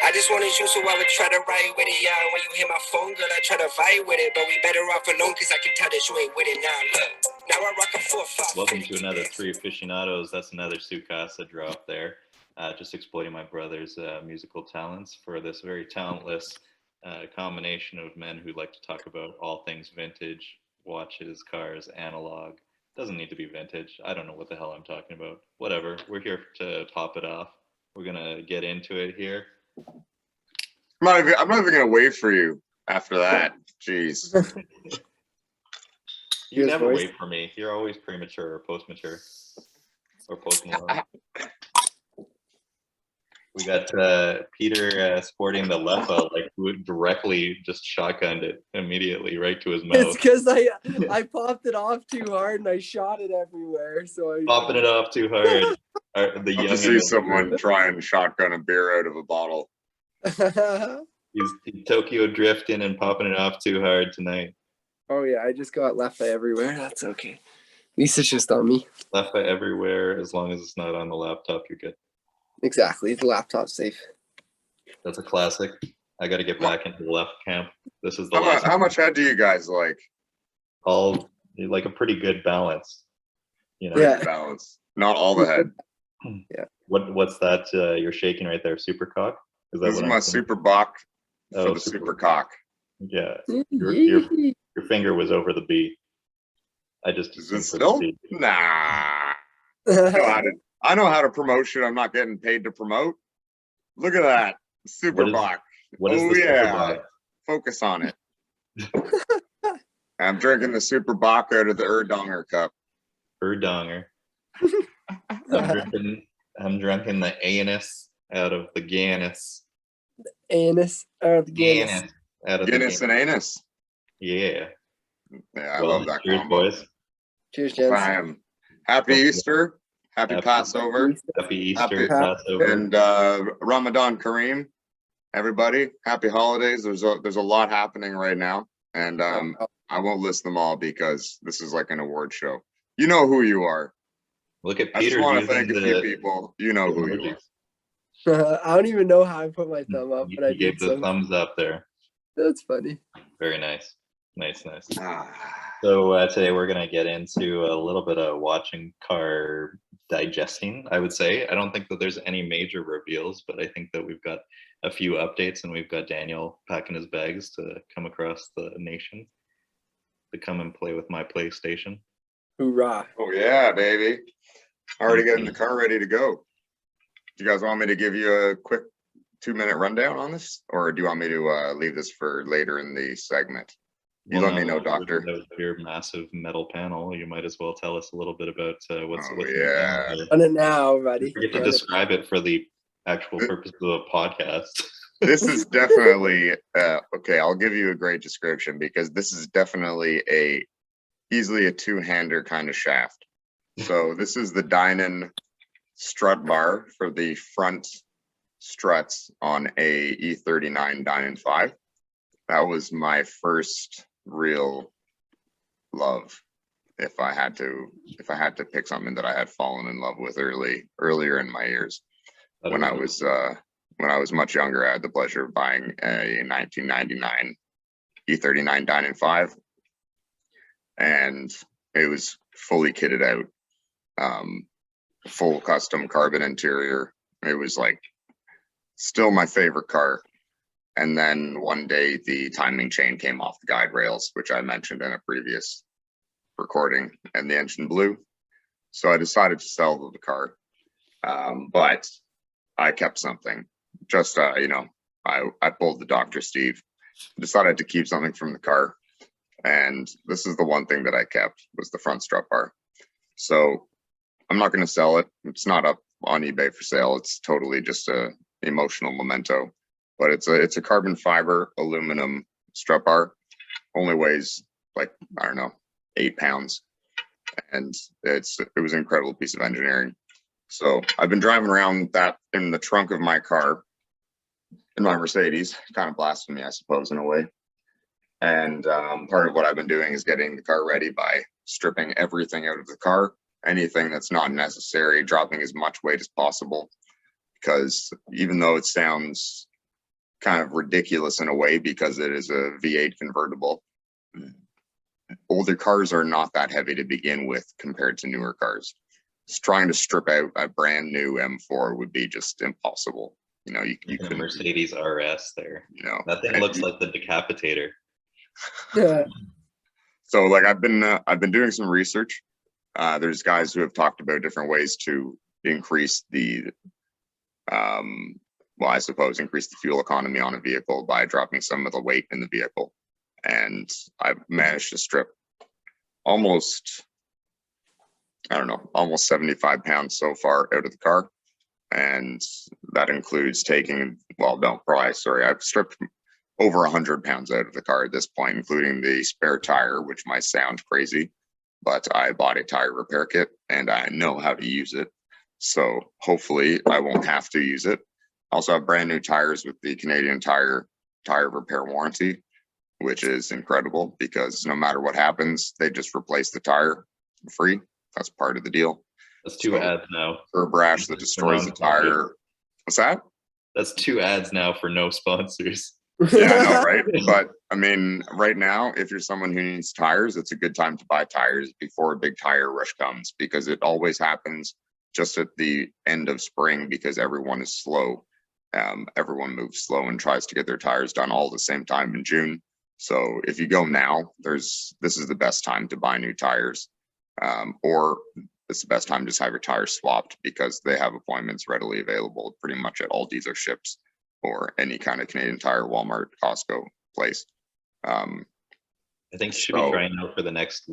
I just wanted you, so I would try to ride with it. Yeah, when you hit my phone, girl, I try to vibe with it. But we better off alone, cause I can tell that you ain't with it now. Look, now I rock a 4-5. Welcome to another Three Aficionados. That's another Sukasa drop there. Just exploiting my brother's musical talents for this very talentless combination of men who like to talk about all things vintage, watches, cars, analog. Doesn't need to be vintage. I don't know what the hell I'm talking about. Whatever. We're here to top it off. We're gonna get into it here. I'm not even gonna wait for you after that. Jeez. You never wait for me. You're always premature or post-mature or post-millennial. We got Peter sporting the Leffa, like who directly just shotgunned it immediately right to his mouth. It's because I popped it off too hard and I shot it everywhere. So I popping it off too hard. The I'll just see someone try and shotgun a beer out of a bottle. He's Tokyo drifting and popping it off too hard tonight. Oh yeah, I just got Leffa everywhere. That's okay. At least it's just on me. Leffa everywhere, as long as it's not on the laptop, you're good. Exactly, the laptop's safe. That's a classic. I got to get back into the left camp. This is the last. How much head do you guys like? All like a pretty good balance. You know, yeah. Balance. Not all the head. Yeah. What's that? You're shaking right there. Super cock. Is that this is my super bach for the super cock. Yeah. Your finger was over the B. I just is it still? Nah. I know how to promote shit I'm not getting paid to promote. Look at that. Super Bach. Oh, yeah. Focus on it. I'm drinking the Super Bach out of the Erdonger cup. Erdonger. I'm drinking the anus out of the Guinness. The anus out of the Guinness. Guinness and anus. Yeah. Yeah, I love that cheers, combo. Boys. Cheers, gents. Happy Easter. Happy Passover. Happy Easter, Passover. And Ramadan Kareem, everybody. Happy holidays. There's a lot happening right now. And I won't list them all because this is like an award show. You know who you are. Look at Peter. I just want to thank a few people. You know who you are. I don't even know how I put my thumb up, but I gave the thumbs up there. That's funny. Very nice. Nice. So today we're going to get into a little bit of watching car digesting, I would say. I don't think that there's any major reveals, but I think that we've got a few updates, and we've got Daniel packing his bags to come across the nation to come and play with my PlayStation. Hoorah. Oh, yeah, baby. Already getting the car ready to go. Do you guys want me to give you a quick 2-minute rundown on this, or do you want me to leave this for later in the segment? You let me know, Doctor. Your massive metal panel. You might as well tell us a little bit about what's yeah. On it now, buddy. You get to describe it for the actual purpose of the podcast. This is definitely okay. I'll give you a great description because this is definitely easily a two-hander kind of shaft. So this is the Dynon strut bar for the front struts on a E39 Dynon 5. That was my first real love. If I had to pick something that I had fallen in love with earlier in my years, when I was much younger, I had the pleasure of buying a 1999 E39 Dynon 5, and it was fully kitted out, full custom carbon interior. It was like still my favorite car. And then one day the timing chain came off the guide rails, which I mentioned in a previous recording, and the engine blew. So I decided to sell the car, but I kept something. Just, I pulled the Dr. Steve, decided to keep something from the car. And this is the one thing that I kept, was the front strut bar. So I'm not going to sell it. It's not up on eBay for sale. It's totally just a emotional memento. But it's a carbon fiber aluminum strut bar. Only weighs like, I don't know, 8 pounds. And it was an incredible piece of engineering. So I've been driving around that in the trunk of my car, in my Mercedes, kind of blasphemy, I suppose, in a way. And part of what I've been doing is getting the car ready by stripping everything out of the car, anything that's not necessary, dropping as much weight as possible. Because even though it sounds kind of ridiculous in a way because it is a V8 convertible. Older cars are not that heavy to begin with compared to newer cars. Just trying to strip out a brand new M4 would be just impossible. You know, you And a couldn't. Mercedes RS there. You know, That thing looks like the Decapitator. Yeah. So like I've been doing some research. There's guys who have talked about different ways to increase the well, I suppose increase the fuel economy on a vehicle by dropping some of the weight in the vehicle. And I've managed to strip almost, I don't know, almost 75 pounds so far out of the car. And that includes taking, well, no, probably, sorry, I've stripped over 100 pounds out of the car at this point, including the spare tire, which might sound crazy, but I bought a tire repair kit and I know how to use it. So hopefully I won't have to use it. I also have brand new tires with the Canadian Tire repair warranty, which is incredible because no matter what happens, they just replace the tire for free. That's part of the deal. That's two ads now. Herb rash that destroys the tire. What's that? That's 2 ads now for no sponsors. Yeah, I know, right? But I mean, right now, if you're someone who needs tires, it's a good time to buy tires before a big tire rush comes, because it always happens just at the end of spring because everyone is slow. Everyone moves slow and tries to get their tires done all at the same time in June. So if you go now, this is the best time to buy new tires, or it's the best time to just have your tires swapped because they have appointments readily available pretty much at all dealerships or any kind of Canadian Tire, Walmart, Costco place. I think you should be trying out for the next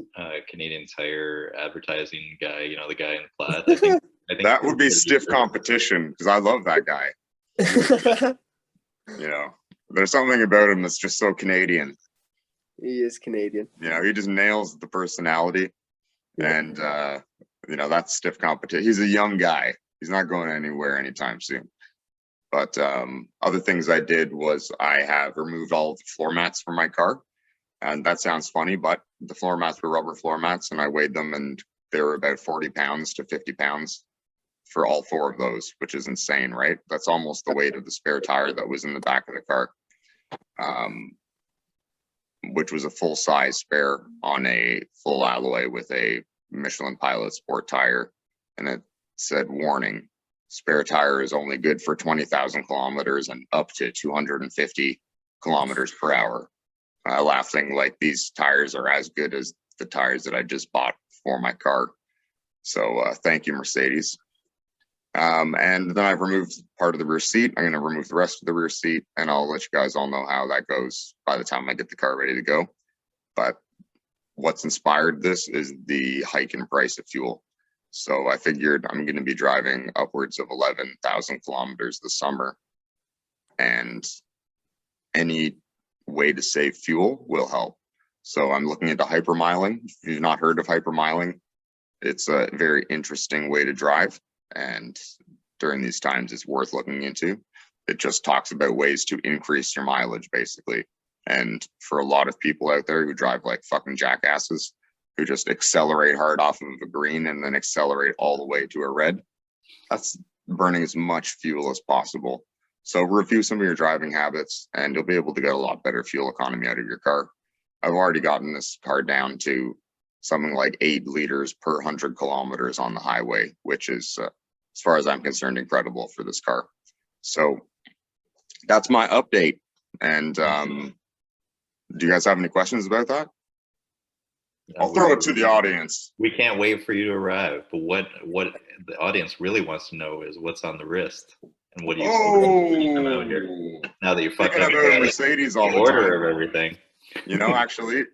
Canadian Tire advertising guy. You know, the guy in the plaid. I think that would be stiff competition because I love that guy. You know, there's something about him that's just so Canadian. He is Canadian. You know, he just nails the personality, and you know, that's stiff competition. He's a young guy. He's not going anywhere anytime soon. But other things I did was I have removed all of the floor mats from my car. And that sounds funny, but the floor mats were rubber floor mats, and I weighed them, and they were about 40 pounds to 50 pounds for all 4 of those, which is insane, right? That's almost the weight of the spare tire that was in the back of the car, which was a full-size spare on a full alloy with a Michelin Pilot Sport tire. And it said, warning, spare tire is only good for 20,000 kilometers and up to 250 kilometers per hour. Laughing like these tires are as good as the tires that I just bought for my car. So thank you, Mercedes. And then I've removed part of the rear seat. I'm going to remove the rest of the rear seat, and I'll let you guys all know how that goes by the time I get the car ready to go. But what's inspired this is the hike in price of fuel. So I figured I'm going to be driving upwards of 11,000 kilometers this summer, and any way to save fuel will help. So I'm looking into hypermiling. If you've not heard of hypermiling, it's a very interesting way to drive, and during these times it's worth looking into. It just talks about ways to increase your mileage, basically. And for a lot of people out there who drive like fucking jackasses, who just accelerate hard off of a green and then accelerate all the way to a red, that's burning as much fuel as possible. So review some of your driving habits, and you'll be able to get a lot better fuel economy out of your car. I've already gotten this car down to something like 8 liters per 100 kilometers on the highway, which is, as far as I'm concerned, incredible for this car. So that's my update. And do you guys have any questions about that? I'll throw it to the audience. We can't wait for you to arrive. But what the audience really wants to know is what's on the wrist. And what do you come out here now that you're fucking up Mercedes all the order time. of everything? You know, actually,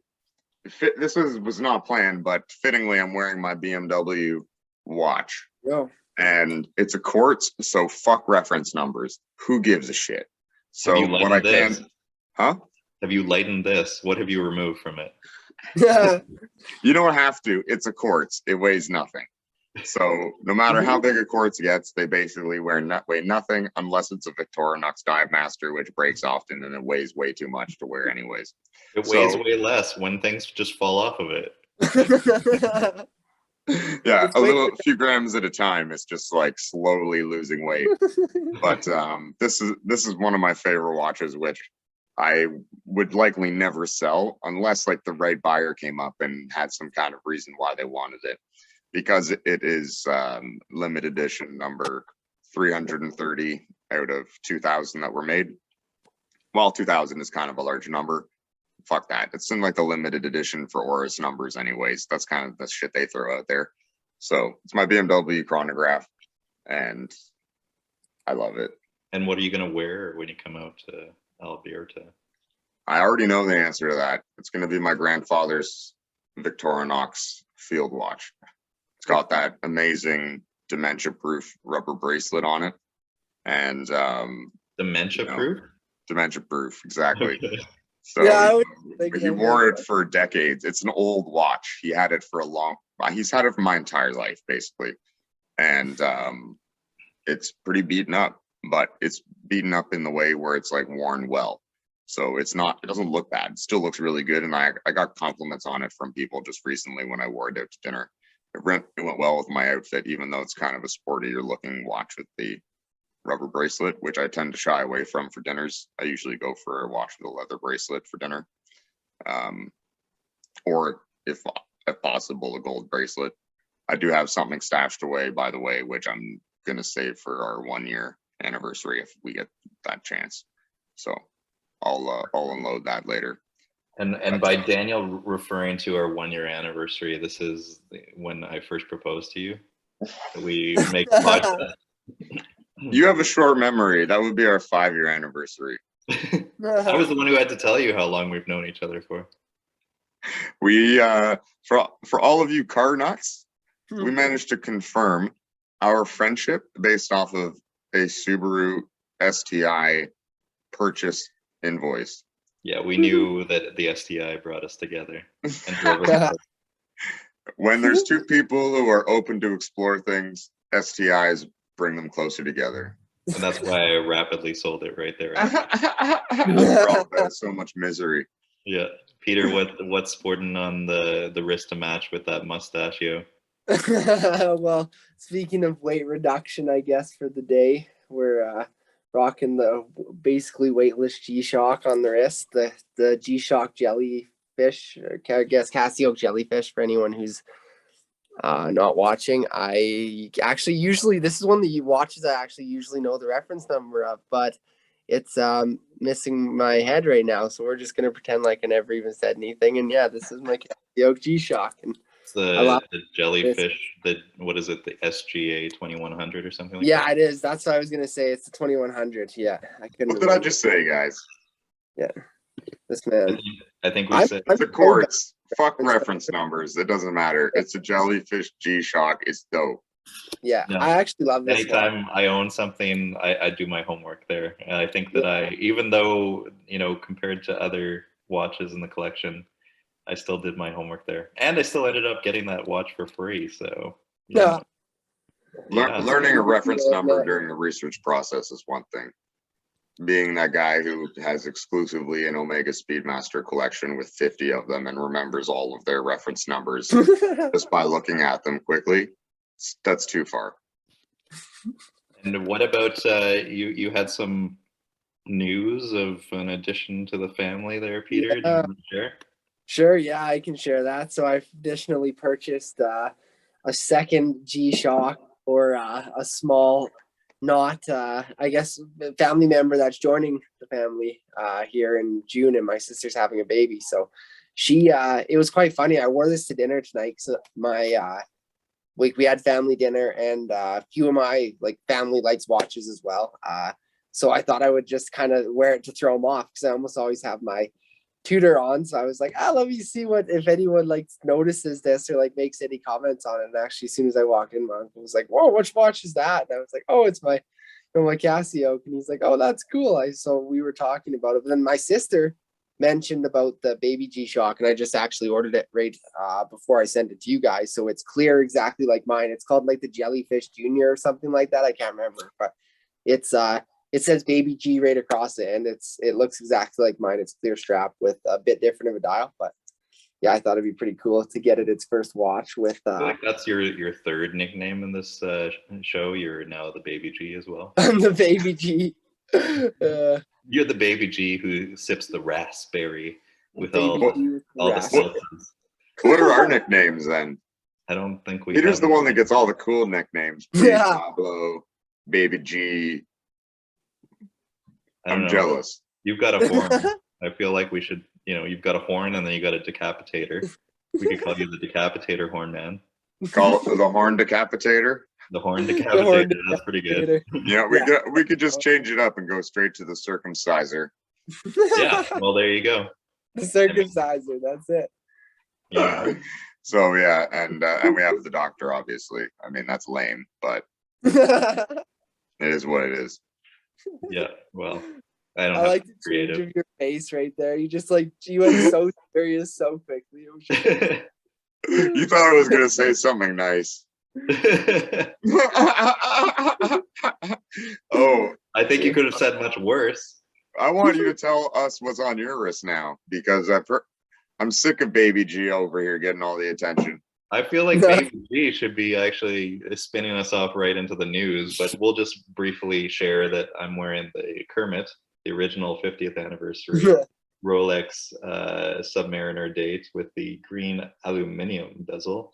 this was not planned, but fittingly, I'm wearing my BMW watch. Yeah. And it's a quartz, so fuck reference numbers. Who gives a shit? So what I can, huh? Have you lightened this? What have you removed from it? Yeah. You don't have to. It's a quartz. It weighs nothing. So no matter how big a quartz gets, they basically weigh nothing unless it's a Victorinox Dive Master, which breaks often and it weighs way too much to wear anyways. It weighs way less when things just fall off of it. Yeah, It's way- a few grams at a time. It's just like slowly losing weight. But this is one of my favorite watches, which I would likely never sell unless like the right buyer came up and had some kind of reason why they wanted it, because it is limited edition number 330 out of 2,000 that were made. Well, 2,000 is kind of a large number. Fuck that. It's in like the limited edition for Oris numbers anyways. That's kind of the shit they throw out there. So it's my BMW chronograph and I love it. And what are you going to wear when you come out to Alberta? I already know the answer to that. It's going to be my grandfather's Victorinox field watch. It's got that amazing dementia-proof rubber bracelet on it. And Dementia-proof? Dementia-proof, exactly. Okay. So Yeah, I would think he that wore was- it for decades. It's an old watch. He had it for he's had it for my entire life, basically. And it's pretty beaten up, but it's beaten up in the way where it's like worn well. So it doesn't look bad. It still looks really good. And I got compliments on it from people just recently when I wore it out to dinner. It went well with my outfit, even though it's kind of a sportier looking watch with the rubber bracelet, which I tend to shy away from for dinners. I usually go for a watch with a leather bracelet for dinner. Or if possible, a gold bracelet. I do have something stashed away, by the way, which I'm going to save for our 1-year anniversary if we get that chance. So I'll unload that later. And by Daniel referring to our 1-year anniversary, this is when I first proposed to you. We make a podcast. You have a short memory. That would be our 5-year anniversary. I was the one who had to tell you how long we've known each other for. We for all of you car nuts, we managed to confirm our friendship based off of a Subaru STI purchase invoice. Yeah, we knew that the STI brought us together. And drove us apart. When there's two people who are open to explore things, STIs bring them closer together. And that's why I rapidly sold it right there. So much misery. Yeah. Peter, what's sporting on the wrist to match with that mustachio? Well, speaking of weight reduction, I guess for the day, we're rocking the basically weightless G-Shock on the wrist, the G-Shock jellyfish, or I guess Casio jellyfish for anyone who's not watching. I actually usually, this is one of the watches I actually usually know the reference number of, but it's missing my head right now, so we're just gonna pretend like I never even said anything. And yeah, this is my Casio G-Shock, and It's the jellyfish, what is it, the SGA 2100 or something like that? Yeah, it is. That's what I was gonna say. It's the 2100. Yeah, I couldn't. What did I just say, guys? Yeah, this man. I think we said It's a quartz. Fuck reference numbers. It doesn't matter. It's a jellyfish G-Shock. It's dope. Yeah, No. I actually love this. anytime I own something, I do my homework there. And I think that even though, compared to other watches in the collection, I still did my homework there. And I still ended up getting that watch for free. So, Yeah. Learning a reference number during the research process is one thing. Being that guy who has exclusively an Omega Speedmaster collection with 50 of them and remembers all of their reference numbers just by looking at them quickly, that's too far. And what about you had some news of an addition to the family there, Peter? Do you want to share? Sure, yeah, I can share that. So I've additionally purchased a second G-Shock for a small, not I guess, family member that's joining the family here in June, and my sister's having a baby. So she, it was quite funny. I wore this to dinner tonight. So we had family dinner, and a few of my family likes watches as well. So I thought I would just kind of wear it to throw them off, because I almost always have my tutor on. So I was like, let me see if anyone notices this or makes any comments on it. And actually, as soon as I walked in, my uncle was like, "Whoa, which watch is that?" And I was like, "Oh, it's my Casio." And he's like, "Oh, that's cool." So we were talking about it. But then my sister mentioned about the baby G-Shock, and I just actually ordered it right before I sent it to you guys. So it's clear exactly like mine. It's called the Jellyfish Junior or something like that. I can't remember, but it's it says baby G right across it, and it looks exactly like mine. It's clear strap with a bit different of a dial, but yeah, I thought it'd be pretty cool to get it its first watch with I feel like that's your third nickname in this show. You're now the Baby G as well. the Baby G. You're the Baby G who sips the raspberry with Baby all G with the raspberry. substance. What are our nicknames then? I don't think we. Peter's have the one that gets all the cool nicknames. Yeah. Pablo, Baby G. I don't I'm know. jealous. You've got a horn. I feel like we should, you've got a horn and then you got a decapitator. We could call you the decapitator horn man. Call it the horn decapitator. The horn The decapitator. horn That's pretty good. Yeah, we could just change it up and go straight to the circumciser. Yeah. Well, there you go. The circumciser. That's it. Yeah. So yeah, and we have the doctor, obviously. I mean, that's lame, but I it is what it is. Yeah. Well, I don't have like to the be creative. change of your face right there. You just like you went so serious so quickly. It was just- You thought I was gonna say something nice. Oh, I think you could have said much worse. I want you to tell us what's on your wrist now, because I'm sick of Baby G over here getting all the attention. I feel like Baby G should be actually spinning us off right into the news, but we'll just briefly share that I'm wearing the Kermit, the original 50th anniversary Rolex Submariner date with the green aluminum bezel,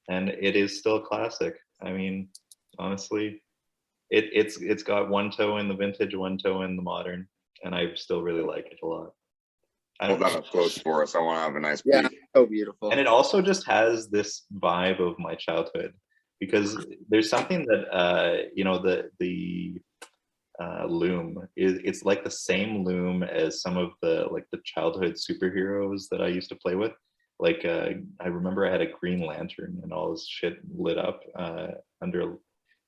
and it is still classic. I mean, honestly, it's got one toe in the vintage, one toe in the modern, and I still really like it a lot. Hold that up close for us. I want to have a nice yeah, peek. so beautiful. And it also just has this vibe of my childhood, because there's something that the loom it's like the same loom as some of the childhood superheroes that I used to play with. Like I remember I had a Green Lantern and all this shit lit up under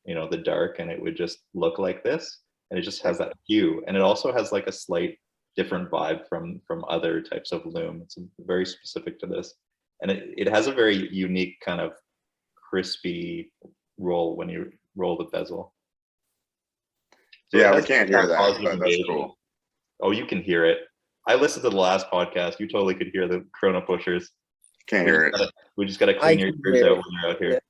the dark, and it would just look like this, and it just has that hue, and it also has like a slight different vibe from other types of loom. It's very specific to this, and it has a very unique kind of crispy roll when you roll the bezel. So Yeah, we can't hear that, positive but that's engagement. cool. Oh, you can hear it. I listened to the last podcast. You totally could hear the Chrono Pushers. Can't hear it. We just gotta I clean your can ears hear out it. when you're out here.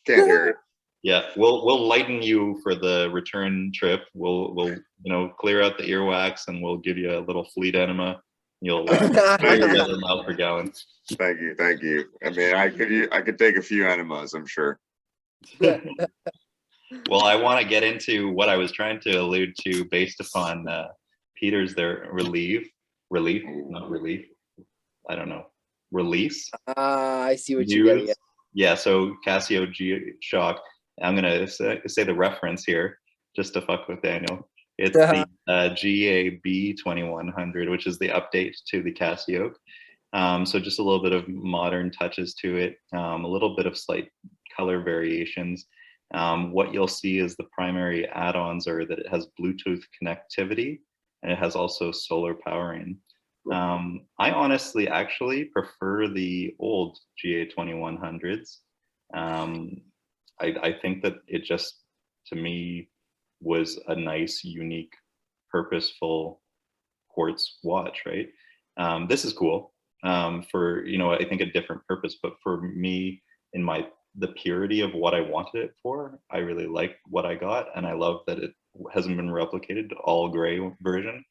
Can't hear it. Yeah, we'll lighten you for the return trip. We'll clear out the earwax, and we'll give you a little fleet enema. You'll better mile per gallon. Thank you. I mean, I could take a few enemas, I'm sure. Well, I want to get into what I was trying to allude to based upon Peter's release. I don't know. Release. I see what News. you're getting at. Yeah, so Casio G-Shock. I'm going to say the reference here just to fuck with Daniel. It's the GAB 2100, which is the update to the Casio. So just a little bit of modern touches to it, a little bit of slight color variations. What you'll see is the primary add-ons are that it has Bluetooth connectivity, and it has also solar powering. I honestly actually prefer the old GA2100s. I think that it just, to me, was a nice, unique, purposeful quartz watch, right? This is cool for, I think a different purpose, but for me, in the purity of what I wanted it for, I really like what I got, and I love that it hasn't been replicated, all gray version.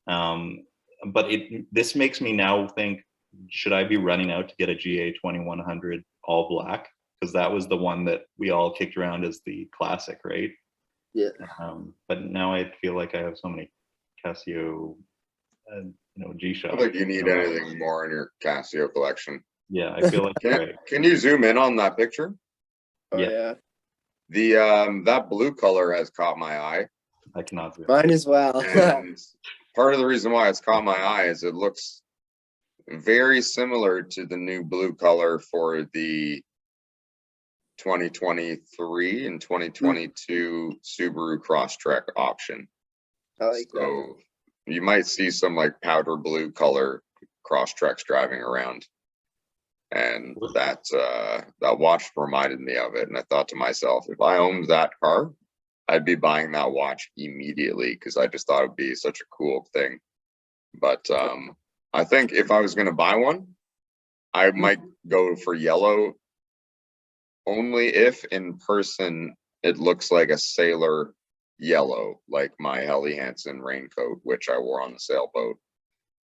But this makes me now think, should I be running out to get a GA2100 all black? Because that was the one that we all kicked around as the classic, right? Yeah. But now I feel like I have so many Casio, G-Shock. I don't think you need anything more in your Casio collection. Yeah, I feel like right. Can you zoom in on that picture? Oh, yeah. The that blue color has caught my eye. I cannot do it. Mine as well. And part of the reason why it's caught my eye is it looks very similar to the new blue color for the 2023 and 2022 Subaru Crosstrek option. I like that. So you might see some like powder blue color Crosstreks driving around. And that watch reminded me of it. And I thought to myself, if I owned that car, I'd be buying that watch immediately, because I just thought it'd be such a cool thing. But I think if I was going to buy one, I might go for yellow only if in person it looks like a sailor yellow, like my Helly Hansen raincoat, which I wore on the sailboat.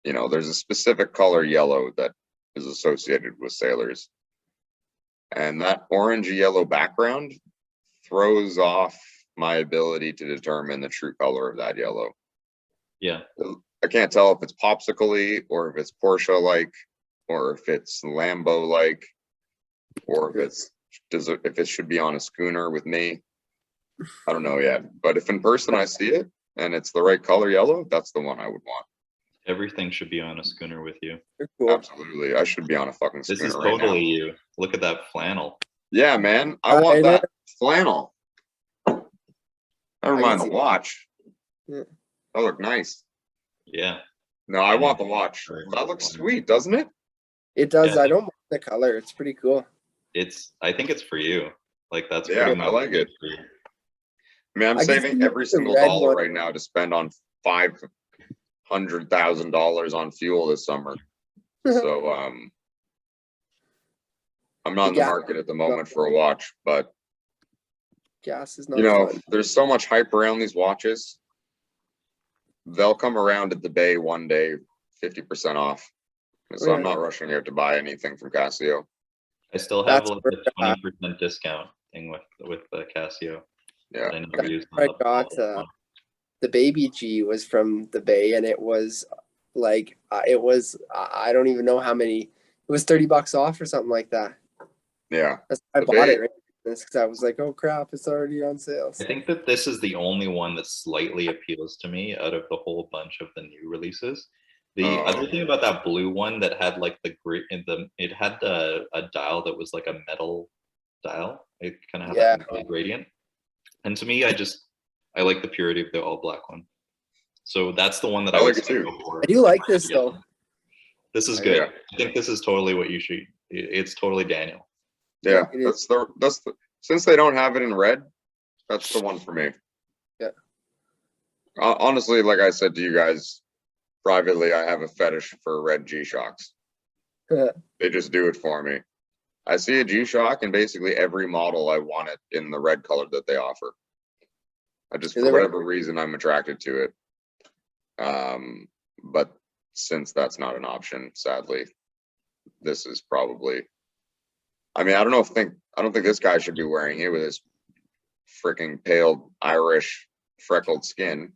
You know, there's a specific color yellow that is associated with sailors. And that orange yellow background throws off my ability to determine the true color of that yellow. Yeah. I can't tell if it's popsicle-y or if it's Porsche-like or if it's Lambo-like or if it should be on a schooner with me. I don't know yet. But if in person I see it and it's the right color yellow, that's the one I would want. Everything should be on a schooner with you. Cool. Absolutely. I should be on a fucking schooner This is right totally now. you. Look at that flannel. Yeah, man. I want that flannel. Never I mind can the see- watch. Yeah. That look nice. Yeah. No, I want the watch. That looks sweet, doesn't it? It does. Yeah. I don't mind the color. It's pretty cool. I think it's for you. Like that's Yeah, pretty I much like it. for you. I mean, I'm I can saving see every the single red dollar one. right now to spend on $500,000 on fuel this summer. So I'm not in the gas- market at the moment for a watch, but Gas is not you know, fun. there's so much hype around these watches. They'll come around at the bay one day, 50% off. So I'm Yeah. not rushing out to buy anything from Casio. I still have That's like where, a 20% discount thing with the Casio. Yeah, that I never I mean, used on I the got Apollo one. the baby G was from the Bay, and it was like I don't even know how many. It was $30 off or something like that. yeah. I The bought Bay- it right because I was like, oh crap, it's already on sale. I think that this is the only one that slightly appeals to me out of the whole bunch of the new releases. The other thing about that blue one that had like it had a dial that was like a metal dial. It kind of had that metal gradient. And to me, I like the purity of the all black one. So that's the one that I I would like it too. go for. I do like this though. This is Yeah. good. I think this is totally what you should. It's totally Daniel. Yeah, it is. that's the since they don't have it in red, that's the one for me. Yeah. Honestly, like I said to you guys privately, I have a fetish for red G-Shocks. They just do it for me. I see a G-Shock and basically every model I want it in the red color that they offer. I just, for whatever reason, I'm attracted to it. But since that's not an option, sadly, this is probably, I mean, I don't think this guy should be wearing it with his freaking pale Irish freckled skin.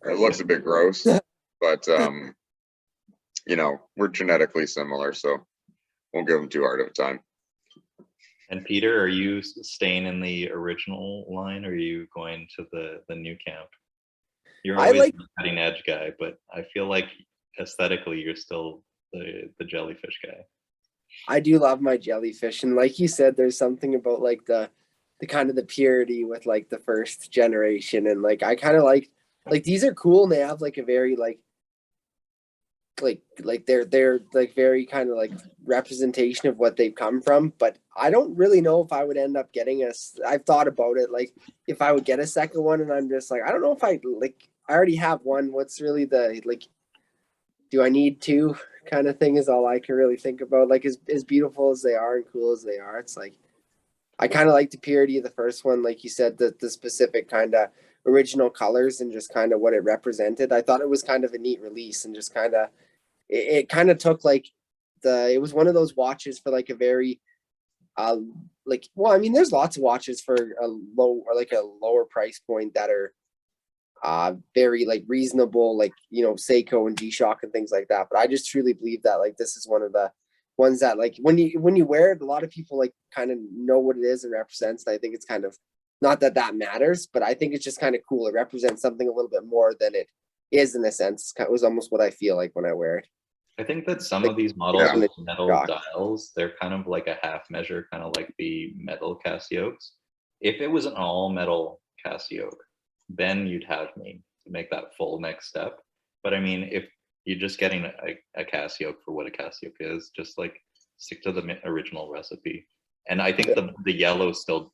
It looks a bit gross, but you know, we're genetically similar, so won't give him too hard of a time. And Peter, are you staying in the original line, or are you going to the new camp? You're always the cutting edge guy, but I feel like aesthetically you're still the jellyfish guy. I do love my jellyfish, and like you said, there's something about like the kind of the purity with like the first generation, and like I kind of like these are cool, and they have like a very like they're like very kind of like representation of what they've come from. But I don't really know if I would end up getting I've thought about it, like if I would get a second one, and I'm just like, I don't know if I already have one. What's really the like, do I need two kind of thing is all I can really think about. Like as beautiful as they are and cool as they are, it's like I kind of like the purity of the first one, like you said, the specific kind of original colors and just kind of what it represented. I thought it was kind of a neat release, and just kind of it kind of took like it was one of those watches for like a very like, well, I mean, there's lots of watches for a low or like a lower price point that are very like reasonable, like, you know, Seiko and G-Shock and things like that. But I just truly believe that like this is one of the ones that like when you wear it, a lot of people like kind of know what it is and represents. And I think it's kind of not that matters, but I think it's just kind of cool. It represents something a little bit more than it is in a sense. It was almost what I feel like when I wear it. I think that some of these models with metal shock. dials, they're kind of like a half measure, kind of like the metal Casiokes. If it was an all metal Casioke, then you'd have me to make that full next step. But I mean, if you're just getting a Casioke for what a Casioke is, just like stick to the original recipe. And I think the yellow still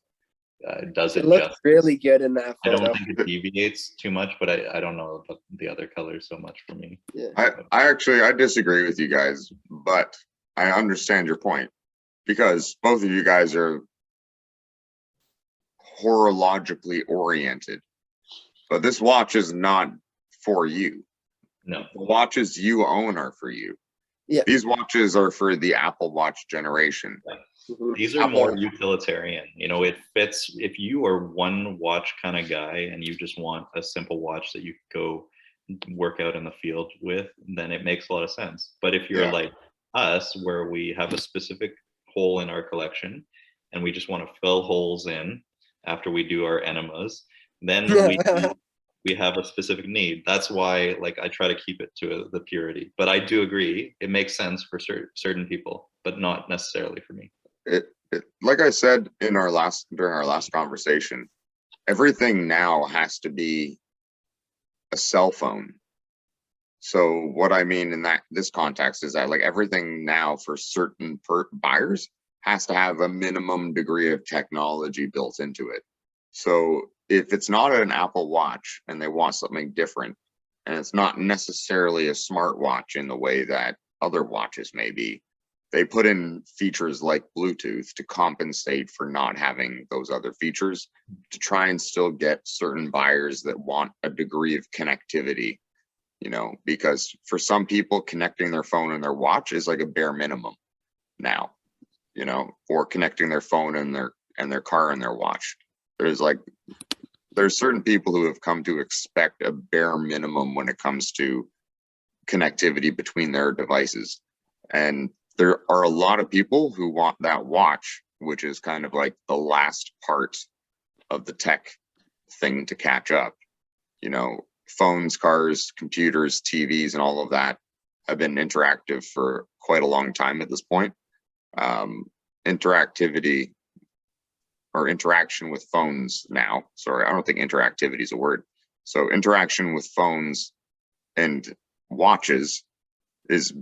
does it. It looks justice. really good in that photo. I don't think it deviates too much, but I don't know about the other colors so much for me. Yeah. I disagree with you guys, but I understand your point because both of you guys are horologically oriented, but this watch is not for you. No. The watches you own are for you. Yeah. These watches are for the Apple Watch generation. Mhm. These are more utilitarian. You know, it fits if you are one watch kind of guy and you just want a simple watch that you go work out in the field with, then it makes a lot of sense. But if you're Yeah. like us, where we have a specific hole in our collection and we just want to fill holes in after we do our enemas, then we have a specific need. That's why, like, I try to keep it to the purity. But I do agree, it makes sense for certain people, but not necessarily for me. Like I said during our last conversation, everything now has to be a cell phone. So what I mean in this context is that like everything now for certain buyers has to have a minimum degree of technology built into it. So if it's not an Apple Watch and they want something different, and it's not necessarily a smartwatch in the way that other watches may be, they put in features like Bluetooth to compensate for not having those other features to try and still get certain buyers that want a degree of connectivity, you know, because for some people connecting their phone and their watch is like a bare minimum now, you know, or connecting their phone and their car and their watch. There's certain people who have come to expect a bare minimum when it comes to connectivity between their devices. And there are a lot of people who want that watch, which is kind of like the last part of the tech thing to catch up. You know, phones, cars, computers, TVs, and all of that have been interactive for quite a long time at this point. Interactivity or interaction with phones now, sorry, I don't think interactivity is a word. So interaction with phones and watches is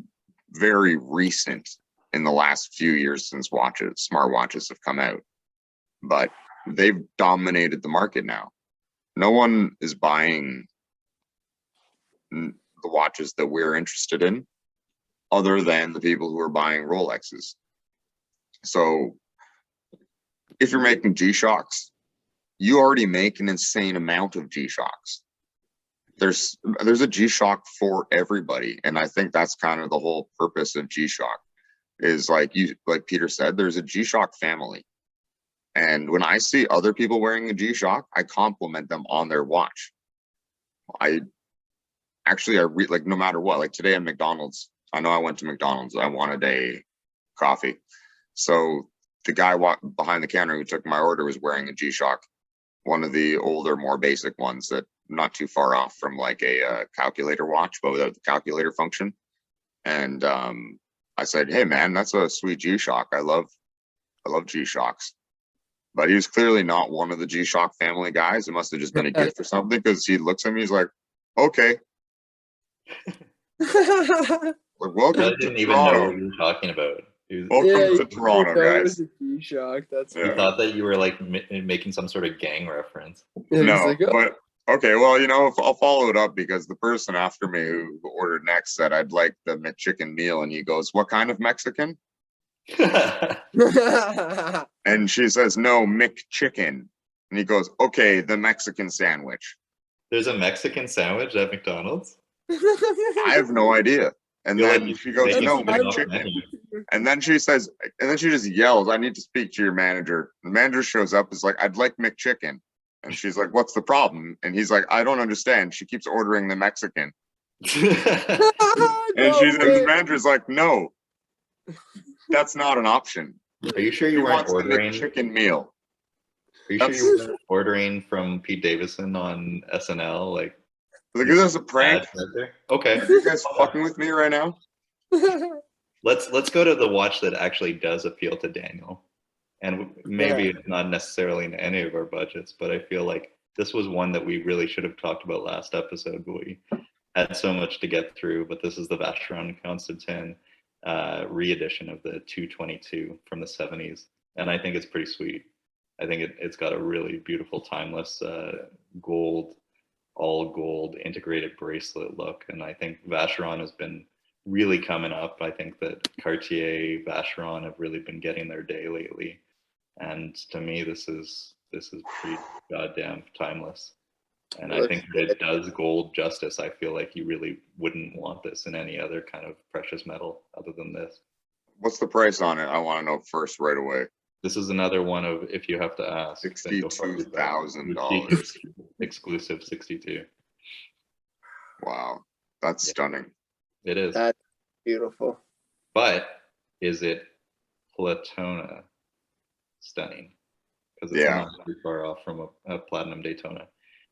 very recent in the last few years since smartwatches have come out, but they've dominated the market now. No one is buying the watches that we're interested in other than the people who are buying Rolexes. So if you're making G-Shocks, you already make an insane amount of G-Shocks. There's a G-Shock for everybody, and I think that's kind of the whole purpose of G-Shock is like Peter said, there's a G-Shock family. And when I see other people wearing a G-Shock, I compliment them on their watch. I like no matter what, like today at McDonald's, I know I went to McDonald's, I wanted a coffee. So the guy behind the counter who took my order was wearing a G-Shock, one of the older, more basic ones that not too far off from like a calculator watch, but without the calculator function. And I said, "Hey man, that's a sweet G-Shock. I love G-Shocks." But he was clearly not one of the G-Shock family guys. It must have just been a gift or something, because he looks at me, he's like, "Okay." Like, welcome I to didn't even know Toronto. what you were talking about. Welcome to Toronto, guys. G-Shock. That's You thought that you were like making some sort of gang reference. No, like, oh. but okay, well, you know, I'll follow it up because the person after me who ordered next said, "I'd like the McChicken meal," and he goes, "What kind of Mexican?" And she says, "No, McChicken," and he goes, "Okay, the Mexican sandwich." There's a Mexican sandwich at McDonald's? I have no idea. And Feel like then you she goes, making "No, something off McChicken." menu. And then she says, and then she just yells, "I need to speak to your manager." The manager shows up, is like, "I'd like McChicken." And she's like, "What's the problem?" And he's like, "I don't understand. She keeps ordering the Mexican." And the manager's like, "No, that's not an option. Are you sure He you weren't wants the ordering? McChicken meal." Are you sure you weren't ordering from Pete Davidson on SNL? Like, Like, is this a prank? Okay. Are you guys fucking with me right now? Let's go to the watch that actually does appeal to Daniel. And maybe it's not necessarily in any of our budgets, but I feel like this was one that we really should have talked about last episode, but we had so much to get through. But this is the Vacheron Constantin re-edition of the 222 from the 70s. And I think it's pretty sweet. I think it's got a really beautiful, timeless gold, all gold integrated bracelet look. And I think Vacheron has been really coming up. I think that Cartier, Vacheron have really been getting their day lately, and to me, this is pretty goddamn timeless. And I think that it does gold justice. I feel like you really wouldn't want this in any other kind of precious metal other than this. What's the price on it? I want to know first right away. This is another one of, if you have to ask, $62,000. Exclusive 62. Wow, that's stunning. It is. That's beautiful. But is it Platona stunning? Because it's not too far off from a platinum Daytona.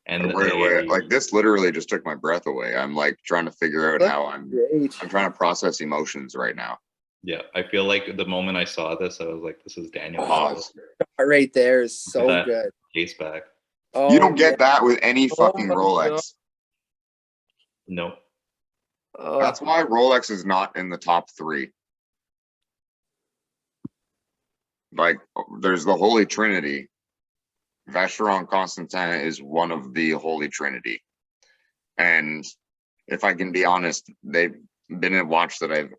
And right away, like this literally just took my breath away. I'm like trying to figure out how I'm trying to process emotions right now. Yeah, I feel like the moment I saw this, I was like, "This is Daniel." Right there is so good. Case back. Oh, you don't get that with any fucking Rolex. No. That's why Rolex is not in the top 3. Like, there's the Holy Trinity. Vacheron Constantin is one of the Holy Trinity. And if I can be honest, they've been a watch that I've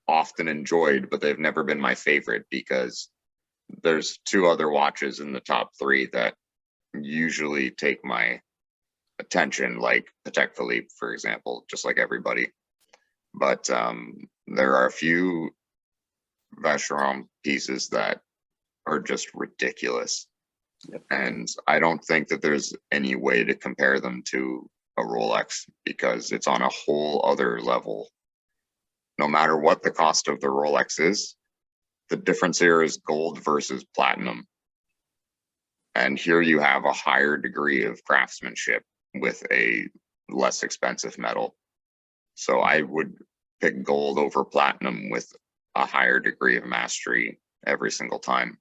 often enjoyed, but they've never been my favorite because there's 2 other watches in the top 3 that usually take my attention, like Patek Philippe, for example, just like everybody. But there are a few Vacheron pieces that are just ridiculous. Yep. And I don't think that there's any way to compare them to a Rolex because it's on a whole other level. No matter what the cost of the Rolex is, the difference here is gold versus platinum. And here you have a higher degree of craftsmanship with a less expensive metal. So I would pick gold over platinum with a higher degree of mastery every single time.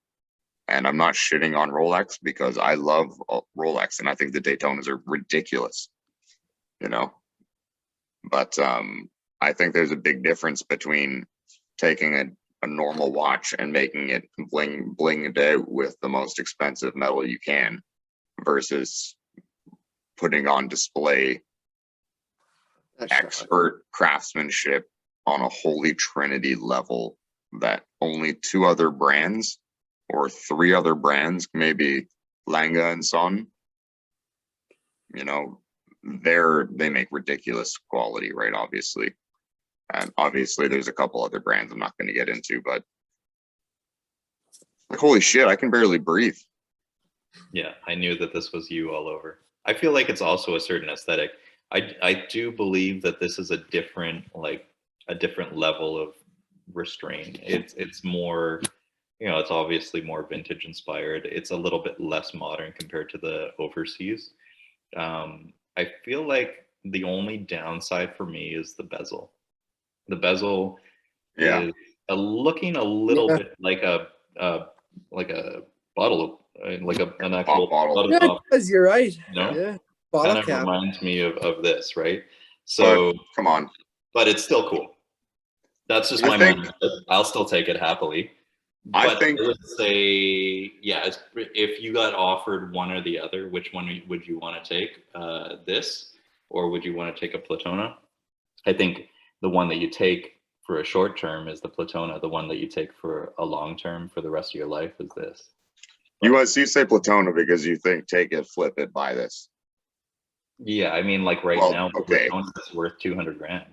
And I'm not shitting on Rolex because I love Rolex and I think the Daytonas are ridiculous, you know. But I think there's a big difference between taking a normal watch and making it blinged out with the most expensive metal you can versus putting on display expert craftsmanship on a Holy Trinity level that only 2 other brands or 3 other brands, maybe Lange and Son, you know, they make ridiculous quality, right? Obviously. And obviously there's a couple other brands I'm not going to get into, but like, holy shit, I can barely breathe. Yeah, I knew that this was you all over. I feel like it's also a certain aesthetic. I do believe that this is a different level of restraint. It's more, you know, it's obviously more vintage inspired. It's a little bit less modern compared to the overseas. I feel like the only downside for me is the bezel. The bezel is looking a little bit like a bottle, like an actual bottle. Yeah, because you're right. You know? Yeah, bottle kind of reminds me of this, right? So come on, but it's still cool. That's just my mind. I'll still take it happily. But I would say, yeah, if you got offered one or the other, which one would you want to take? This, or would you want to take a Platona? I think the one that you take for a short term is the Platona. The one that you take for a long term for the rest of your life is this. You say Platona because you think take it, flip it, buy this. Yeah, I mean, like now, Platona is worth $200,000.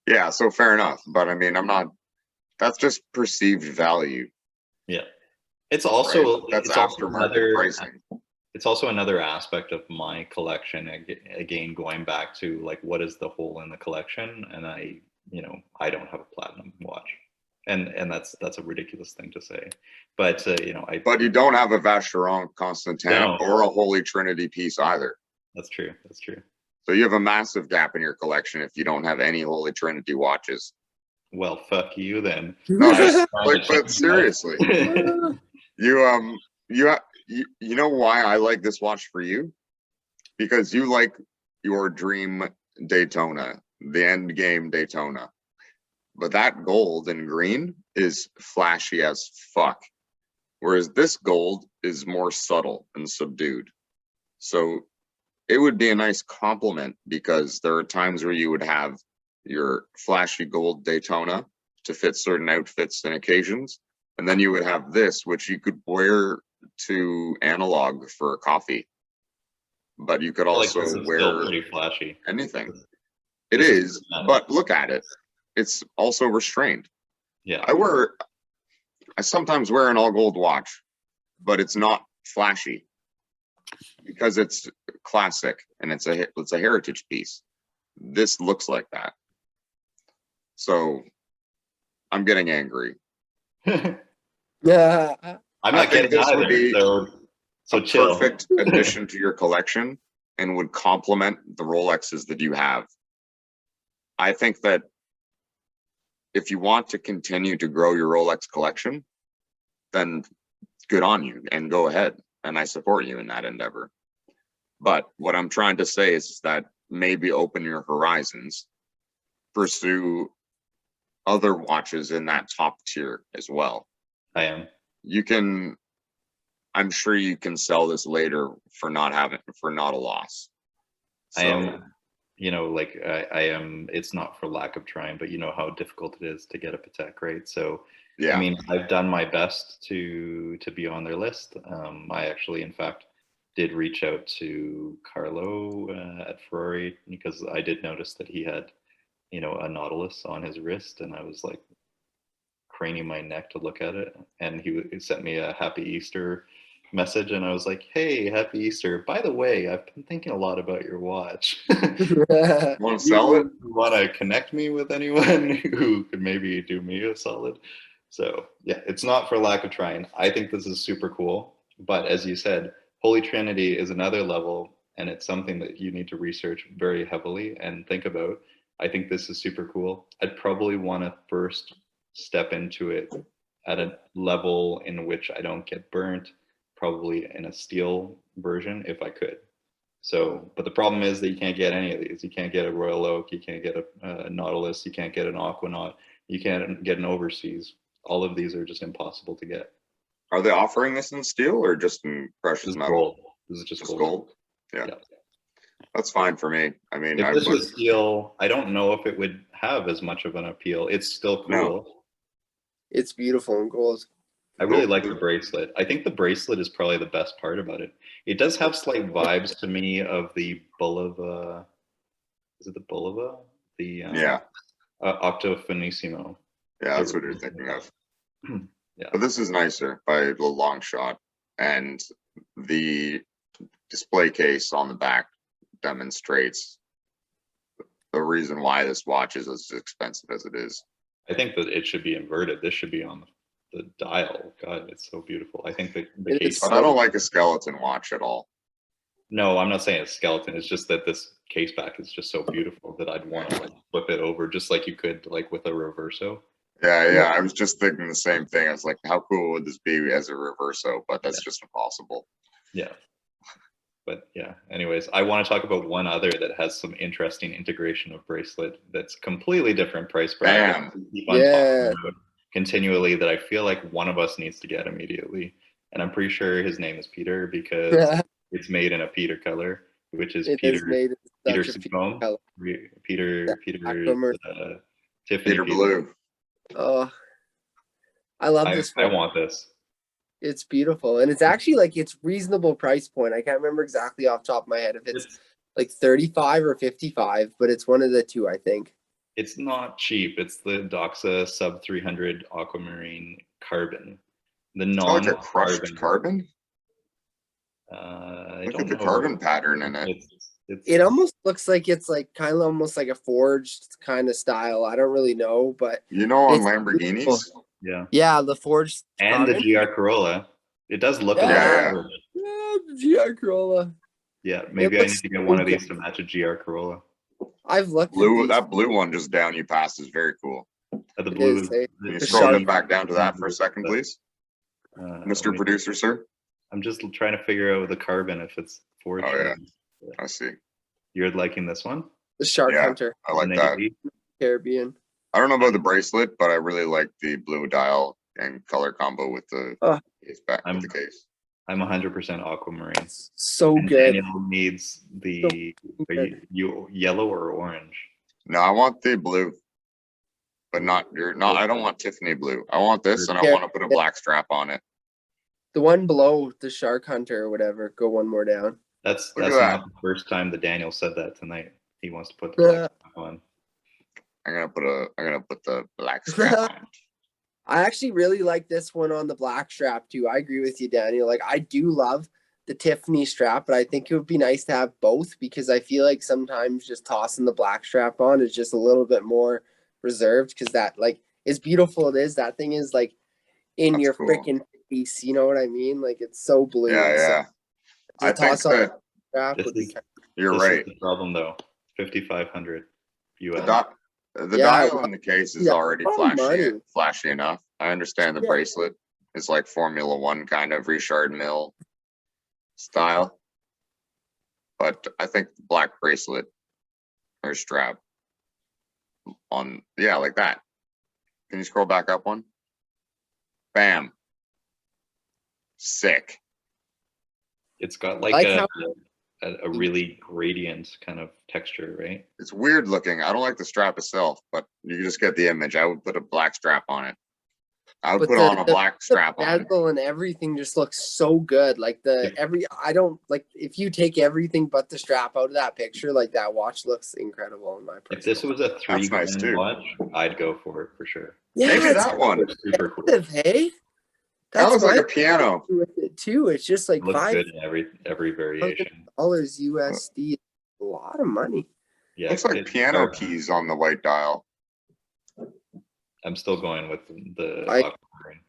Yeah, so fair enough. But I mean, that's just perceived value. Yeah. It's also, that's aftermarket pricing. It's also another aspect of my collection. Again, going back to like, what is the hole in the collection? And I don't have a platinum watch, and that's a ridiculous thing to say, but but you don't have a Vacheron Constantin or a Holy Trinity piece either. That's true. So you have a massive gap in your collection if you don't have any Holy Trinity watches. Well, fuck you then. No, but seriously, you know why I like this watch for you? Because you like your dream Daytona, the end game Daytona. But that gold and green is flashy as fuck. Whereas this gold is more subtle and subdued. So it would be a nice compliment because there are times where you would have your flashy gold Daytona to fit certain outfits and occasions. And then you would have this, which you could wear to analog for coffee. But you could I feel like also this is wear still pretty flashy. anything. It This is, but look at it. It's also restrained. Yeah. I sometimes wear an all gold watch, but it's not flashy because it's classic and it's a heritage piece. This looks like that. So I'm getting angry. Yeah. I'm I not think getting this would either. be So a chill. perfect addition to your collection and would complement the Rolexes that you have. I think that if you want to continue to grow your Rolex collection, then good on you and go ahead. And I support you in that endeavor. But what I'm trying to say is that maybe open your horizons, pursue other watches in that top tier as well. I am. I'm sure you can sell this later for not a loss. I am, like I am, it's not for lack of trying, but you know how difficult it is to get a Patek, right? So, yeah. I mean, I've done my best to be on their list. I actually, in fact, did reach out to Carlo at Ferrari because I did notice that he had, a Nautilus on his wrist, and I was like craning my neck to look at it, and he sent me a Happy Easter message, and I was like, "Hey, Happy Easter! By the way, I've been thinking a lot about your watch. Want to sell it? Want to connect me with anyone who could maybe do me a solid?" So yeah, it's not for lack of trying. I think this is super cool, but as you said, Holy Trinity is another level, and it's something that you need to research very heavily and think about. I think this is super cool. I'd probably want to first step into it at a level in which I don't get burnt, probably in a steel version if I could. So, but the problem is that you can't get any of these. You can't get a Royal Oak, you can't get a Nautilus, you can't get an Aquanaut, you can't get an Overseas. All of these are just impossible to get. Are they offering this in steel or just in precious metal? Gold. This is just gold. Yeah. That's fine for me. I mean, if this was steel, I don't know if it would have as much of an appeal. It's still cool. No. It's beautiful in gold. I really like the bracelet. I think the bracelet is probably the best part about it. It does have slight vibes to me of the Bulova. Is it the Bulova? The Octo Finissimo. Yeah, that's what you're thinking of. Yeah. But this is nicer by a long shot, and the display case on the back demonstrates the reason why this watch is as expensive as it is. I think that it should be inverted. This should be on the dial. God, it's so beautiful. I think the case. But I don't like a skeleton watch at all. No, I'm not saying a skeleton. It's just that this case back is just so beautiful that I'd want to flip it over, just like you could with a Reverso. Yeah. I was just thinking the same thing. I was like, how cool would this be as a Reverso? But that's just impossible. Yeah. But yeah, anyways, I want to talk about one other that has some interesting integration of bracelet that's completely different price bracket. Keep on talking about continually that I feel like one of us needs to get immediately. And I'm pretty sure his name is Peter because it's made in a Peter color, which is Peter Seafoam. Peter Tiffany Peter Blue. Oh, I love this one. I want this. It's beautiful, and it's actually it's reasonable price point. I can't remember exactly off the top of my head if it's like 35 or 55, but it's one of the two, I think. It's not cheap. It's the Doxa sub 300 aquamarine carbon. The like a crushed carbon. Look at the carbon pattern in it. It almost looks like it's kind of almost like a forged kind of style. I don't really know, but on Lamborghinis. Beautiful. Yeah, the forged and carbon? The GR Corolla. It does look the GR Corolla. Yeah, maybe I need to get one of these to match a GR Corolla. I've looked that blue one just down you passed is very cool. The blue. Can you scroll it back down to that for a second, please, Mr. Producer, sir? I'm just trying to figure out the carbon if it's forged. Oh yeah, I see. You're liking this one? The Shark Hunter. I like that. Caribbean. I don't know about the bracelet, but I really like the blue dial and color combo with the case back with the case. I'm 100% aquamarine. So good. Daniel needs the yellow or orange. No, I want the blue, but not I don't want Tiffany blue. I want this, and I want to put a black strap on it. The one below the Shark Hunter or whatever. Go one more down. That's Look at not that. the first time that Daniel said that tonight. He wants to put the black strap on. I'm gonna put the black strap on. I actually really like this one on the black strap too. I agree with you, Daniel. Like I do love the Tiffany strap, but I think it would be nice to have both because I feel like sometimes just tossing the black strap on is just a little bit more reserved because that like as beautiful it is, that thing is like in That's your cool. freaking face. You know what I mean? Like it's so blue. Yeah, yeah. So I think that strap would be you're This right. is the problem though. 5,500 US. The dial in the case is already flashy enough. I understand the bracelet is like Formula One kind of Richard Mille style, but I think the black bracelet or strap on, like that. Can you scroll back up one? Bam. Sick. It's got like a really gradient kind of texture, right? It's weird looking. I don't like the strap itself, but you just get the image. I would put a black strap on it. I would put on a black strap on it. And everything just looks so good. Like I don't like if you take everything but the strap out of that picture, like that watch looks incredible in my personal. If this was a $3,000 watch, I'd go for it for sure. Yeah, maybe that one. Super cool. Hey, that looks like a piano with it too. It's just like it looks good in every variation. $5 USD, a lot of money. Yeah, looks like piano keys on the white dial. I'm still going with the aquamarine.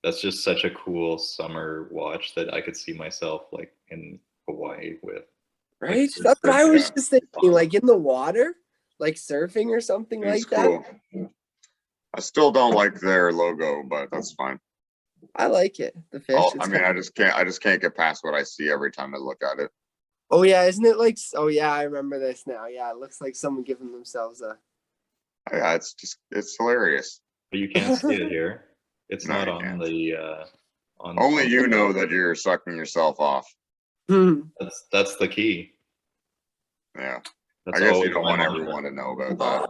That's just such a cool summer watch that I could see myself like in Hawaii with. Right? That's what I was just thinking, like in the water, like surfing or something like that. I still don't like their logo, but that's fine. I like it. The fish. I mean, I just can't get past what I see every time I look at it. Oh yeah, isn't it like? Oh yeah, I remember this now. Yeah, it looks like someone giving themselves a. Yeah, it's hilarious. But you can't see it here. It's not on the. Only you know that you're sucking yourself off. That's the key. Yeah, I guess you don't want everyone to know about that.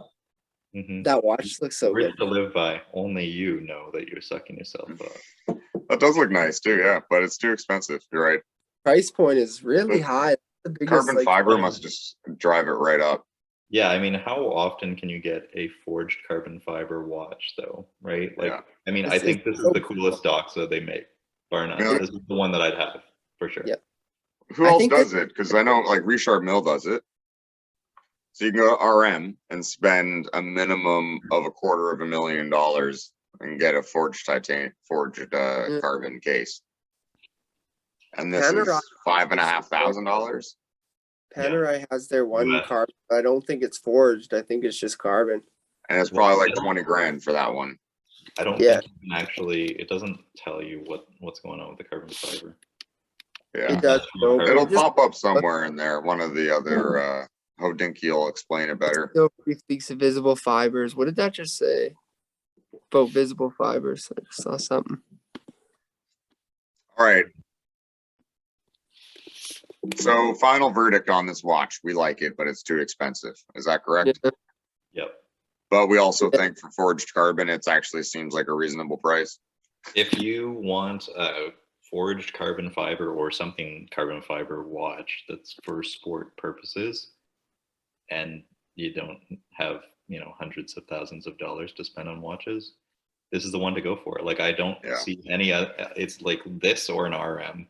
Mm-hmm. That watch looks so good to live by. Only you know that you're sucking yourself off. That does look nice too, yeah, but it's too expensive. You're right. Price point is really high. The biggest, carbon fiber must just drive it right up. Yeah, I mean, how often can you get a forged carbon fiber watch, though? Right? Like, I mean, I think this is the coolest Doxa they make, bar none. This is the one that I'd have for sure. Yeah. Who else does it? Because I know like Richard Mille does it. So you can go to RM and spend a minimum of $250,000 and get a forged carbon case. And this is $5,500. Panerai has their one carbon. I don't think it's forged. I think it's just carbon. And it's probably like 20 grand for that one. I don't think you can actually, it doesn't tell you what's going on with the carbon fiber. Yeah. It does. It'll pop up somewhere in there. One of the other Hodinky will explain it better. Still speaks of visible fibers. What did that just say? About visible fibers. I just saw something. All right. So final verdict on this watch. We like it, but it's too expensive. Is that correct? Yeah. Yep. But we also think for forged carbon, it actually seems like a reasonable price. If you want a forged carbon fiber or something carbon fiber watch that's for sport purposes, and you don't have, hundreds of thousands of dollars to spend on watches, this is the one to go for. Like, I don't see any other, it's like this or an RM.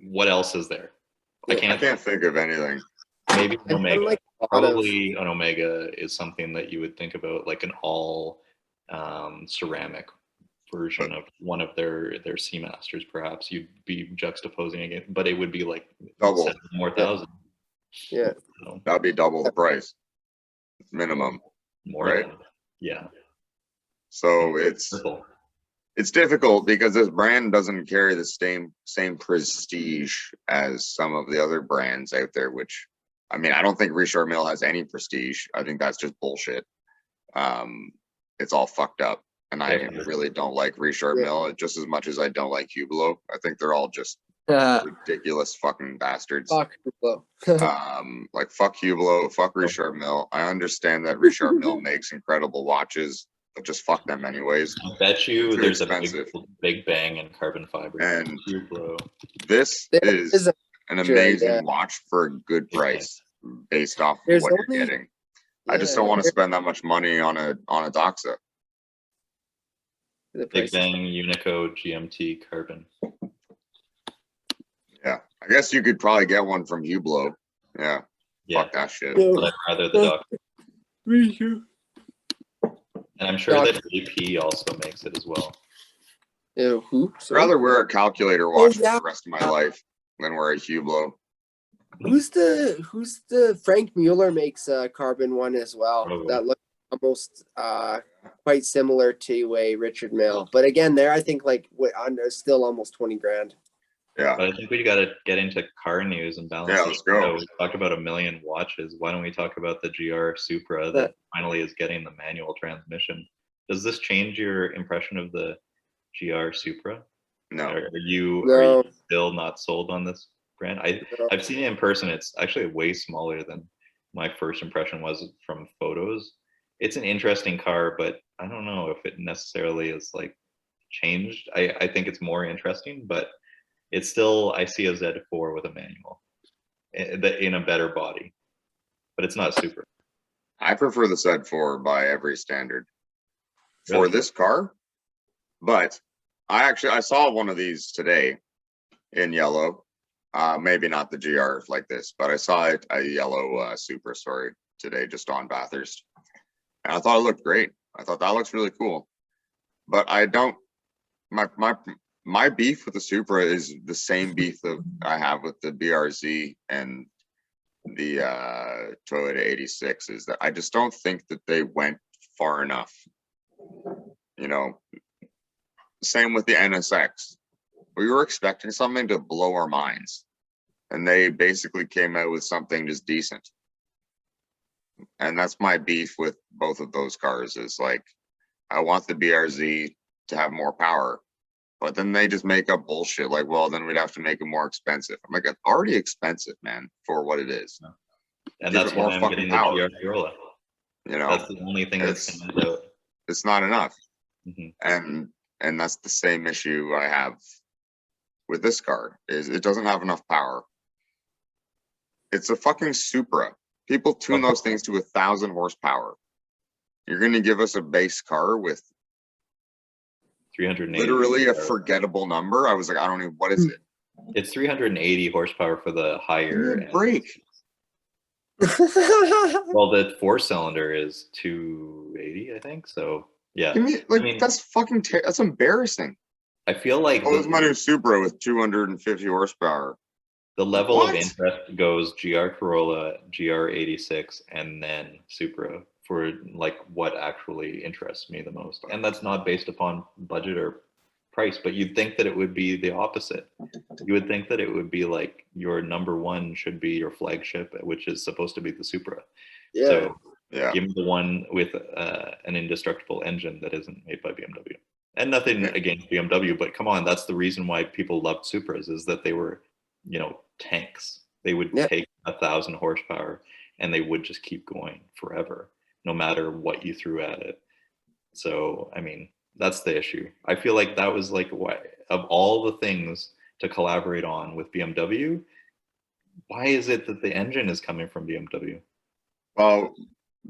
What else is there? I can't think of anything. Maybe an Omega. Probably an Omega is something that you would think about, like an all ceramic version of one of their Seamasters. Perhaps you'd be juxtaposing it, but it would be like double more thousand. Yeah, that'd be double the price minimum. More, right? Yeah. So it's difficult because this brand doesn't carry the same prestige as some of the other brands out there, which, I mean, I don't think Richard Mille has any prestige. I think that's just bullshit. It's all fucked up. And I really don't like Richard Mille just as much as I don't like Hublot. I think they're all just Ridiculous fucking bastards. Fuck Hublot. Like fuck Hublot, fuck Richard Mille. I understand that Richard Mille makes incredible watches, but just fuck them anyways. I bet you Too there's expensive. a big bang in carbon fiber. And Hublot. this There is is a- an Sure, amazing yeah. watch for a good price based off of There's what only- you're getting. I just don't want to spend that much money on a Doxa. The Big price. Bang Unico GMT carbon. Yeah, I guess you could probably get one from Hublot. Yeah, Yeah, fuck that shit. but I'd rather the Doxa. And I'm sure that AP also makes it as well. Who? I'd rather wear a calculator watch yeah. for the rest of my life than wear a Hublot. Who's the Frank Mueller makes a carbon one as well. Oh. That looks almost quite similar to a Richard Mille. But again, there I think like under still almost 20 grand. Yeah, But I think we got to get into car news and balance. Yeah, it. let's go. So we talked about 1 million watches. Why don't we talk about the GR Supra that finally is getting the manual transmission? Does this change your impression of the GR Supra? no. Are you No. still not sold on this brand? No. I've seen it in person. It's actually way smaller than my first impression was from photos. It's an interesting car, but I don't know if it necessarily is like changed. I think it's more interesting, but it's still, I see a Z4 with a manual in a better body, but it's not super. I prefer the Z4 by every standard for Really? this car, but I saw one of these today in yellow. Maybe not the GR like this, but I saw it a yellow Supra, sorry, today just on Bathurst, and I thought it looked great. I thought that looks really cool, but I don't. My beef with the Supra is the same beef that I have with the BRZ and the Toyota 86, is that I just don't think that they went far enough. You know, same with the NSX. We were expecting something to blow our minds, and they basically came out with something just decent. And that's my beef with both of those cars, is like, I want the BRZ to have more power, but then they just make up bullshit like, well, then we'd have to make it more expensive. I'm like, it's already expensive, man, for what it is. And Give that's it more why I'm fucking getting power. the GR Corolla. You know, That's the only thing that's it's- coming out. it's not enough. Mhm. And that's the same issue I have with this car, is it doesn't have enough power. It's a fucking Supra. People tune those things to 1,000 horsepower. You're going to give us a base car with 380. literally a horsepower. forgettable number. I was like, I don't even, what is it? It's 380 horsepower for the higher. Give me a end. break. Well, the 4-cylinder is 280, I think. So yeah, Give me, like, I mean- that's fucking, that's embarrassing. I feel like Oh, it's my new Supra with 250 horsepower. the level What? of interest goes GR Corolla, GR 86, and then Supra for like what actually interests me the most. And that's not based upon budget or price, but you'd think that it would be the opposite. You would think that it would be like your number one should be your flagship, which is supposed to be the Supra. Yeah. So Yeah. give me the one with an indestructible engine that isn't made by BMW. And nothing Yeah. against BMW, but come on, that's the reason why people loved Supras, is that they were, you know, tanks. They would Yeah. take 1,000 horsepower and they would just keep going forever, no matter what you threw at it. So, I mean, that's the issue. I feel like that was like, why, of all the things to collaborate on with BMW, why is it that the engine is coming from BMW? Well,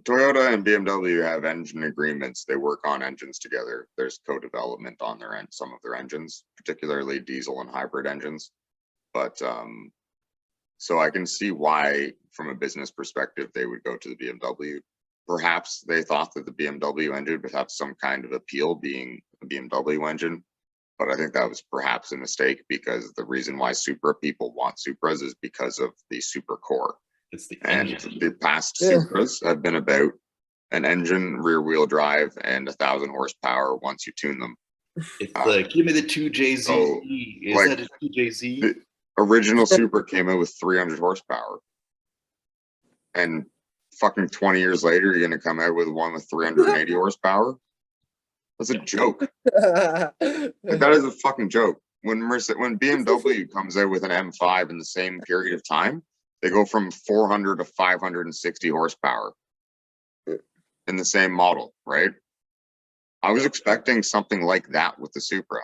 Toyota and BMW have engine agreements. They work on engines together. There's co-development on their end, some of their engines, particularly diesel and hybrid engines. But so I can see why, from a business perspective, they would go to the BMW. Perhaps they thought that the BMW engine would have some kind of appeal, being a BMW engine. But I think that was perhaps a mistake, because the reason why Supra people want Supras is because of the Super Core. It's the And engine. the past Yeah. Supras have been about an engine, rear wheel drive, and 1,000 horsepower once you tune them. It's the give me the 2JZ. So, Is like, that a 2JZ? the original Supra came out with 300 horsepower. And fucking 20 years later, you're going to come out with one with 380 horsepower? That's a joke. Like, that is a fucking joke. when BMW comes out with an M5 in the same period of time, they go from 400 to 560 horsepower in the same model, right? I was expecting something like that with the Supra.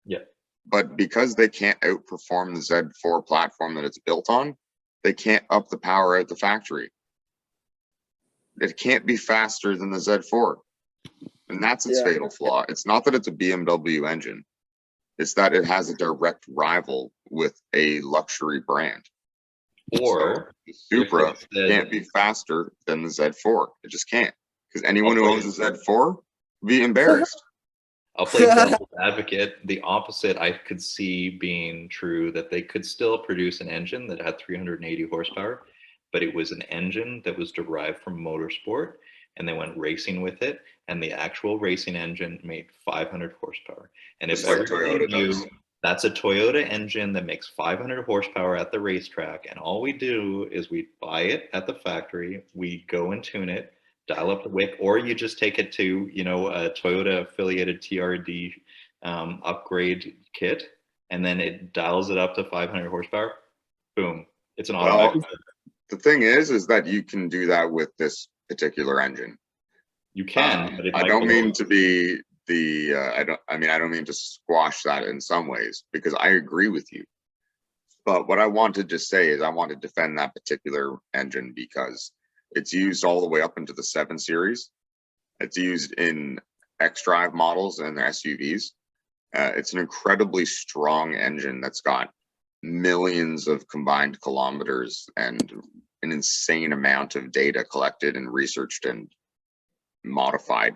Yeah. But because they can't outperform the Z4 platform that it's built on, they can't up the power out the factory. It can't be faster than the Z4. And that's its fatal flaw. It's not that it's a BMW engine. It's that it has a direct rival with a luxury brand. Or the Supra can't be faster than the Z4. It just can't. Because anyone who owns a Z4 would be embarrassed. I'll play devil's advocate. The opposite I could see being true, that they could still produce an engine that had 380 horsepower, but it was an engine that was derived from motorsport, and they went racing with it, and the actual racing engine made 500 horsepower. And if everybody knew, that's a Toyota engine that makes 500 horsepower at the racetrack, and all we do is we buy it at the factory, we go and tune it, dial up the wick, or you just take it to, you know, a Toyota affiliated TRD upgrade kit, and then it dials it up to 500 horsepower. Boom, it's an automatic. The thing is that you can do that with this particular engine. You can, but I don't mean to be the I don't mean to squash that in some ways, because I agree with you. But what I wanted to say is I want to defend that particular engine because it's used all the way up into the 7 Series. It's used in X-Drive models and their SUVs. It's an incredibly strong engine that's got millions of combined kilometers and an insane amount of data collected and researched and modified.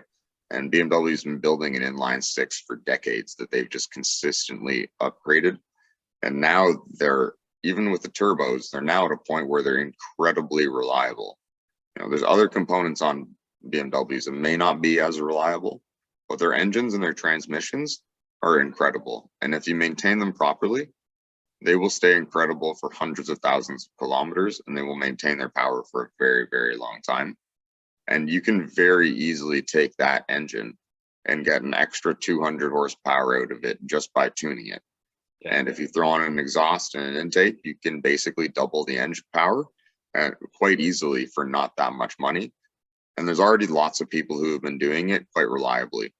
And BMW's been building an inline 6 for decades that they've just consistently upgraded. And now they're, even with the turbos, they're now at a point where they're incredibly reliable. You know, there's other components on BMWs that may not be as reliable, but their engines and their transmissions are incredible. And if you maintain them properly, they will stay incredible for hundreds of thousands of kilometers, and they will maintain their power for a very, very long time. And you can very easily take that engine and get an extra 200 horsepower out of it just by tuning it. Yeah. And if you throw on an exhaust and an intake, you can basically double the engine power quite easily for not that much money. And there's already lots of people who have been doing it quite reliably.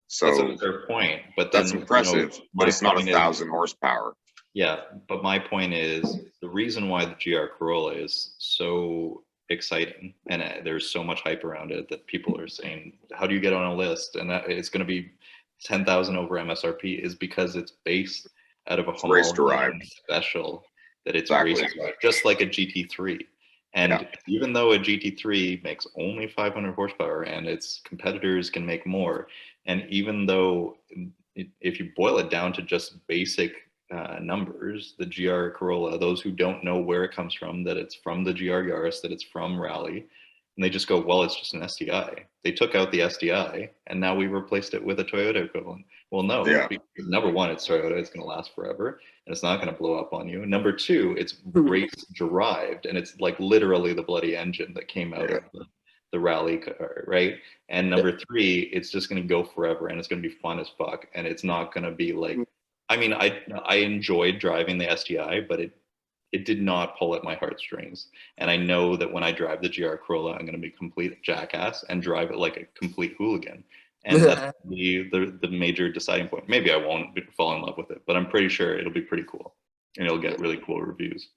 So that's a fair point, but then, that's impressive, you know, but it's not 1,000 horsepower. Yeah, but my point is the reason why the GR Corolla is so exciting and there's so much hype around it that people are saying, how do you get on a list? And that it's going to be 10,000 over MSRP is because it's based out of a race derived special that it's racing, just like a GT3. And even though a GT3 makes only 500 horsepower and its competitors can make more, and even though if you boil it down to just basic numbers, the GR Corolla, those who don't know where it comes from, that it's from the GR Yaris, that it's from Rally, and they just go, well, it's just an SDI. They took out the SDI, and now we replaced it with a Toyota equivalent. Well, no, because number one, it's Toyota, it's going to last forever, and it's not going to blow up on you. Number two, it's race derived, and it's like literally the bloody engine that came out of the Rally car, right? And number three, it's just going to go forever, and it's going to be fun as fuck, and it's not going to be like, I mean, I enjoyed driving the SDI, but it did not pull at my heartstrings. And I know that when I drive the GR Corolla, I'm going to be a complete jackass and drive it like a complete hooligan. And that's the major deciding point. Maybe I won't fall in love with it, but I'm pretty sure it'll be pretty cool. And it'll get really cool reviews.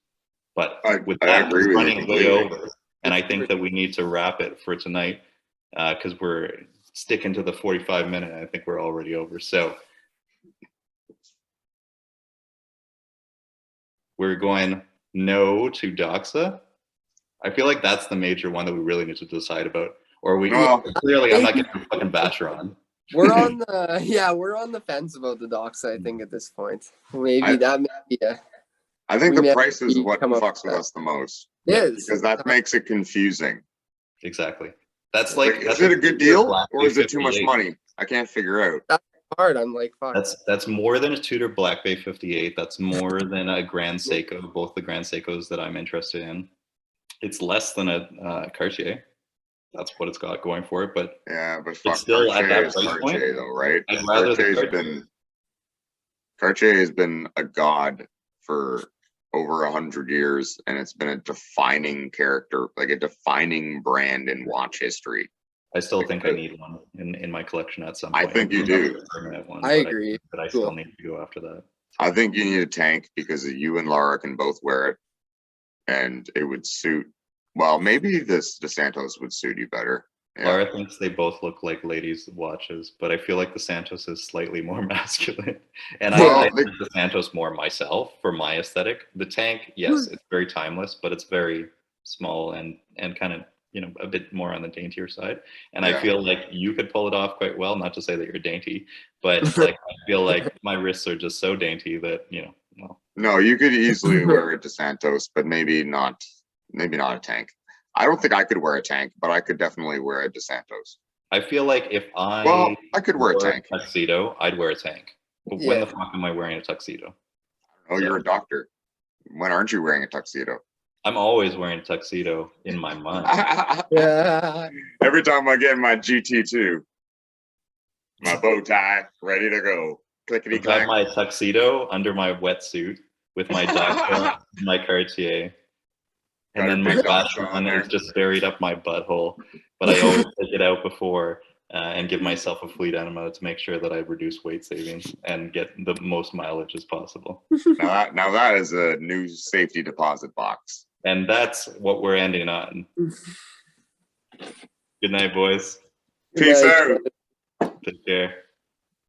But with that, we're running way over. And I think that we need to wrap it for tonight because we're sticking to the 45-minute. I think we're already over. So we're going no to Doxa. I feel like that's the major one that we really need to decide about. Or we clearly I'm not getting a fucking basher on. We're on the fence about the Doxa, I think, at this point. Maybe that may be I think the price is what fucks with us the most. It is. Because that makes it confusing. Exactly. That's like is it a good deal or is it too much money? I can't figure out. That's hard. I'm like, fuck. That's more than a Tudor Black Bay 58. That's more than a Grand Seiko, both the Grand Seikos that I'm interested in. It's less than a Cartier. That's what it's got going for it, but yeah, but it's still Cartier at that price Cartier point, though, right? I'd rather Cartier's been Cartier has been a god for over 100 years, and it's been a defining character, like a defining brand in watch history. I still think I need one in my collection at some I point. think you do. One, I agree. But I Cool. still need to go after that. I think you need a tank because you and Laura can both wear it, and it would suit. Well, maybe this DeSantos would suit you better. Yeah. Laura thinks they both look like ladies' watches, but I feel like the Santos is slightly more masculine. And Well, I like the Santos more myself for my aesthetic. The tank, yes, it's very timeless, but it's very small and kind of, you know, a bit more on the daintier side. And I Yeah. feel like you could pull it off quite well, not to say that you're dainty, but like I feel like my wrists are just so dainty that, you know, well. No, you could easily wear a DeSantos, but maybe not a tank. I don't think I could wear a tank, but I could definitely wear a DeSantos. I feel like if I Well, I could wear a wore tank. tuxedo, I'd wear a tank. But when the fuck am I wearing a tuxedo? Oh, you're a doctor. When aren't you wearing a tuxedo? I'm always wearing a tuxedo in my mind. Yeah. Every time I get my GT2, my bow tie, ready to go. Clickety I've got clack. my tuxedo under my wetsuit with my Doxa, my Cartier. And Got then a my big fashion Doxa on one there. is just buried up my butthole. But I always take it out before and give myself a fleet enema to make sure that I reduce weight savings and get the most mileage as possible. Now that is a new safety deposit box. And that's what we're ending on. Good night, boys. Peace Good night. out. Take care.